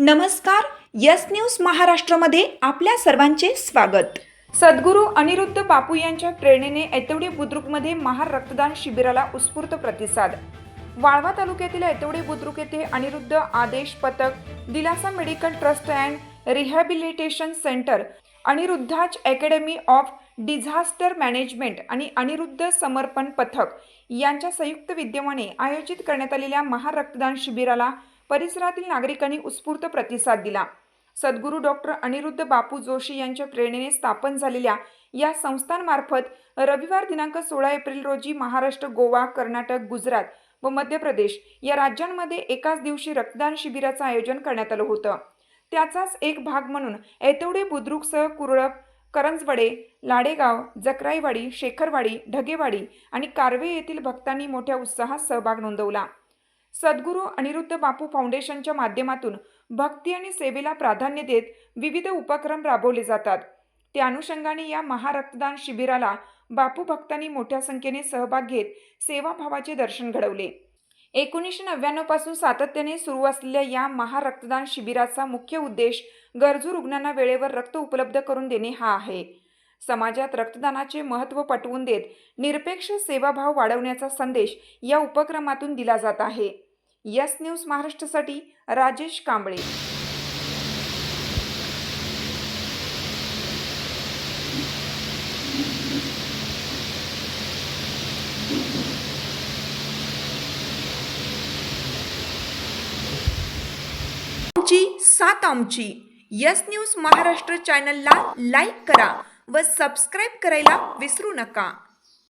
नमस्कार. Yes news महाराष्ट्रामध्ये आपल्या सर्वांचे स्वागत. सद्गुरू अनिरुद्ध बापू यांच्या प्रेरणेने ऐतवडे बुद्रुकमध्ये महार रक्तदान शिबिराला उत्स्फूर्त प्रतिसाद. वाळवा तालुक्यातील ऐतवडे बुद्रुक येथे अनिरुद्ध आदेश पथक, Dilasa medical trust and rehabilitation centre, Aniruddha's academy of disaster management आणि अनिरुद्ध समर्पण पथक यांच्या संयुक्त विद्यमाने आयोजित करण्यात आलेल्या महार रक्तदान शिबिराला परिसरातील नागरिकांनी उत्स्फूर्त प्रतिसाद दिला. सद्गुरू डॉक्टर अनिरुद्ध बापू जोशी यांच्या प्रेरणेने स्थापन झालेल्या या संस्थांमार्फत रविवार दिनांक 16 एप्रिल रोजी महाराष्ट्र, गोवा, कर्नाटक, गुजरात व मध्य प्रदेश या राज्यांमध्ये एकाच दिवशी रक्तदान शिबिराचं आयोजन करण्यात आलं होतं. त्याचाच एक भाग म्हणून ऐतवडे बुद्रुकसह कुरळप, करंजवडे, लाडेगाव, जकराईवाडी, शेखरवाडी, ढगेवाडी आणि कारवे येथील भक्तांनी मोठ्या उत्साहात सहभाग नोंदवला. सद्गुरू अनिरुद्ध बापू फाउंडेशनच्या माध्यमातून भक्ती आणि सेवेला प्राधान्य देत विविध उपक्रम राबवले जातात. त्या अनुषंगाने या महारक्तदान शिबिराला बापू भक्तांनी मोठ्या संख्येने सहभाग घेत सेवाभावाचे दर्शन घडवले. 1999 पासून सातत्याने सुरू असलेल्या या महारक्तदान शिबिराचा मुख्य उद्देश गरजू रुग्णांना वेळेवर रक्त उपलब्ध करून देणे हा आहे. समाजात रक्तदानाचे महत्त्व पटवून देत निरपेक्ष सेवाभाव वाढवण्याचा संदेश या उपक्रमातून दिला जात आहे. यस न्यूज महाराष्ट्रासाठी राजेश कांबळे. सात आमची यस न्यूज महाराष्ट्र चॅनलला लाईक करा व सबस्क्राईब करायला विसरू नका.